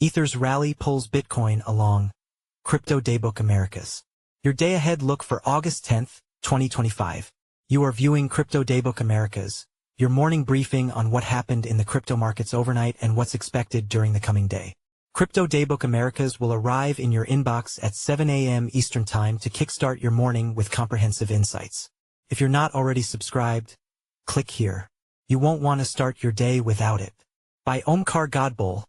Ether's rally pulls Bitcoin along. Crypto Daybook Americas. Your day ahead look for August 10th, 2025. You are viewing Crypto Daybook Americas, your morning briefing on what happened in the crypto markets overnight and what's expected during the coming day. Crypto Daybook Americas will arrive in your inbox at 7 a.m. Eastern Time to kickstart your morning with comprehensive insights. If you're not already subscribed, click here. You won't want to start your day without it. By Omkar Godbole.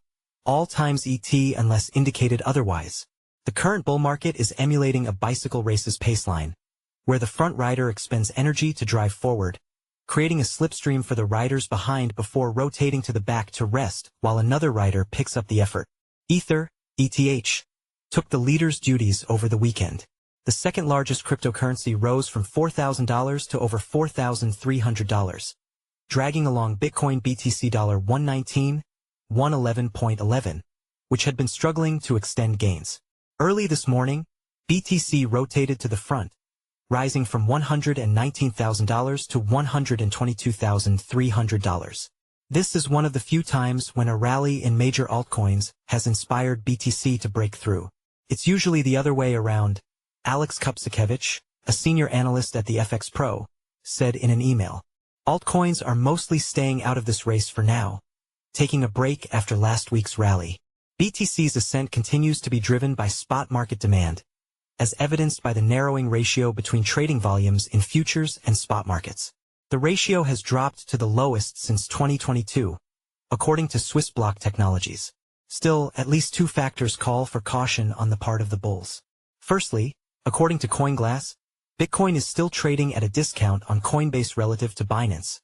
All times ET unless indicated otherwise. The current bull market is emulating a bicycle race's paceline, where the front rider expends energy to drive forward, creating a slipstream for the riders behind before rotating to the back to rest while another rider picks up the effort. Ether, ETH, took the leader's duties over the weekend. The second largest cryptocurrency rose from $4,000 to over $4,300, dragging along Bitcoin BTC $119.111.11, which had been struggling to extend gains. Early this morning, BTC rotated to the front, rising from $119,000 to $122,300. This is one of the few times when a rally in major altcoins has inspired BTC to break through. It's usually the other way around, Alex Kupsikevich, a senior analyst at the FX Pro, said in an email. Altcoins are mostly staying out of this race for now, taking a break after last week's rally. BTC's ascent continues to be driven by spot market demand, as evidenced by the narrowing ratio between trading volumes in futures and spot markets. The ratio has dropped to the lowest since 2022, according to Swissblock Technologies. Still, at least two factors call for caution on the part of the bulls. Firstly, according to CoinGlass, Bitcoin is still trading at a discount on Coinbase relative to Binance,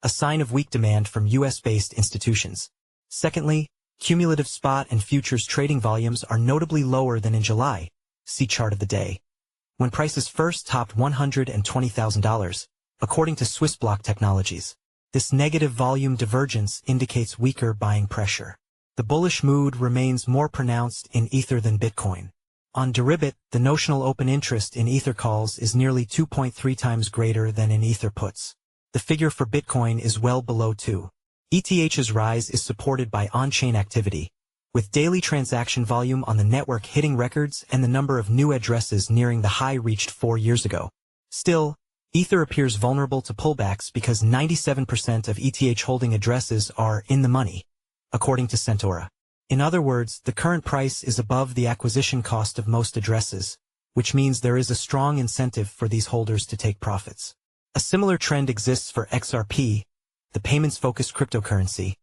a sign of weak demand from US-based institutions. Secondly, cumulative spot and futures trading volumes are notably lower than in July. See chart of the day. When prices first topped $120,000, according to Swissblock Technologies, this negative volume divergence indicates weaker buying pressure. The bullish mood remains more pronounced in Ether than Bitcoin. On Deribit, the notional open interest in Ether calls is nearly 2.3 times greater than in Ether puts. The figure for Bitcoin is well below 2. ETH's rise is supported by on-chain activity, with daily transaction volume on the network hitting records and the number of new addresses nearing the high reached 4 years ago. Still, Ether appears vulnerable to pullbacks because 97% of ETH holding addresses are in the money, according to Centaura. In other words, the current price is above the acquisition cost of most addresses, which means there is a strong incentive for these holders to take profits. A similar trend exists for XRP, the payments-focused cryptocurrency,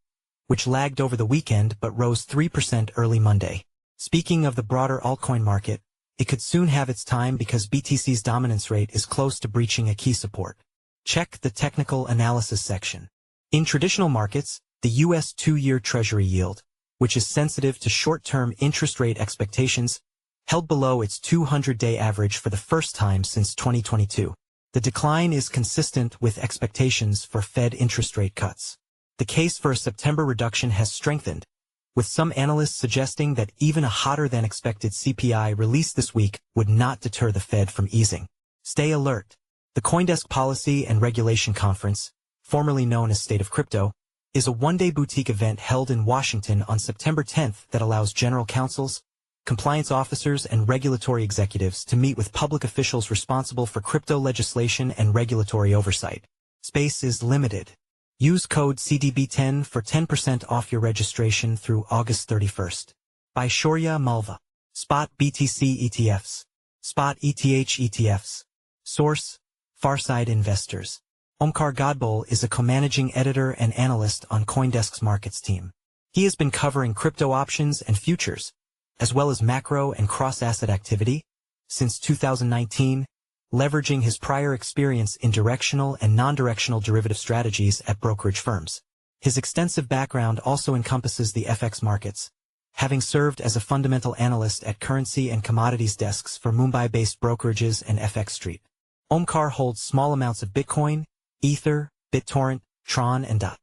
which lagged over the weekend but rose 3% early Monday. Speaking of the broader altcoin market, it could soon have its time because BTC's dominance rate is close to breaching a key support. Check the technical analysis section. In traditional markets, the US 2-year Treasury yield, which is sensitive to short-term interest rate expectations, held below its 200-day average for the first time since 2022. The decline is consistent with expectations for Fed interest rate cuts. The case for a September reduction has strengthened, with some analysts suggesting that even a hotter-than-expected CPI released this week would not deter the Fed from easing. Stay alert. The CoinDesk Policy and Regulation Conference, formerly known as State of Crypto, is a one-day boutique event held in Washington on September 10th that allows general counsels, compliance officers, and regulatory executives to meet with public officials responsible for crypto legislation and regulatory oversight. Space is limited. Use code CDB10 for 10% off your registration through August 31st. By Shaurya Malva. Spot BTC ETFs. Spot ETH ETFs. Source: Farside Investors. Omkar Godbole is a co-managing editor and analyst on CoinDesk's markets team. He has been covering crypto options and futures, as well as macro and cross-asset activity, since 2019, leveraging his prior experience in directional and non-directional derivative strategies at brokerage firms. His extensive background also encompasses the FX markets, having served as a fundamental analyst at currency and commodities desks for Mumbai-based brokerages and FX Street. Omkar holds small amounts of Bitcoin, Ether, BitTorrent, Tron, and DOT.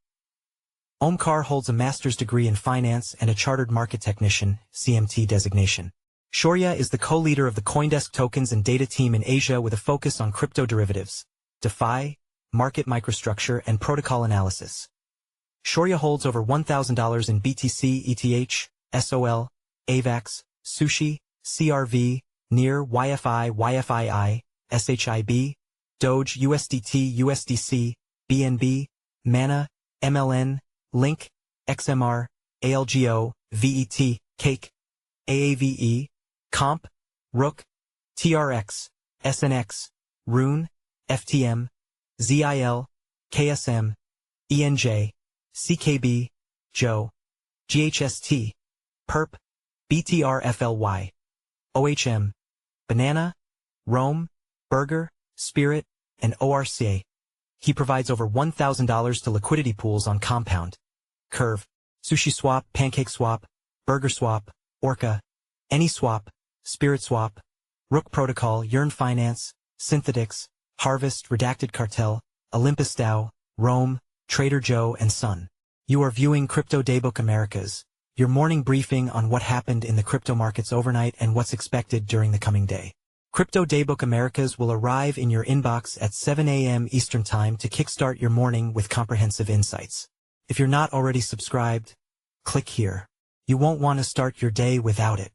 Omkar holds a master's degree in finance and a chartered market technician, CMT designation. Shaurya is the co-leader of the CoinDesk tokens and data team in Asia with a focus on crypto derivatives, DeFi, market microstructure, and protocol analysis. Shaurya holds over $1,000 in BTC ETH, SOL, AVAX, Sushi, CRV, NEAR, YFI, YFII, SHIB, Doge, USDT, USDC, BNB, MANA, MLN, Link, XMR, ALGO, VET, Cake, AAVE, Comp, Rook, TRX, SNX, Rune, FTM, ZIL, KSM, ENJ, CKB, Joe, GHST, PERP, BTRFLY, OHM, Banana, Rome, Burger, Spirit, and ORCA. He provides over $1,000 to liquidity pools on Compound, Curve, SushiSwap, PancakeSwap, BurgerSwap, Orca, AnySwap, SpiritSwap, Rook Protocol, Yearn Finance, Synthetix, Harvest, Redacted Cartel, Olympus DAO, Rome, Trader Joe, and Sun. You are viewing Crypto Daybook Americas, your morning briefing on what happened in the crypto markets overnight and what's expected during the coming day. Crypto Daybook Americas will arrive in your inbox at 7 a.m. Eastern Time to kickstart your morning with comprehensive insights. If you're not already subscribed, click here. You won't want to start your day without it.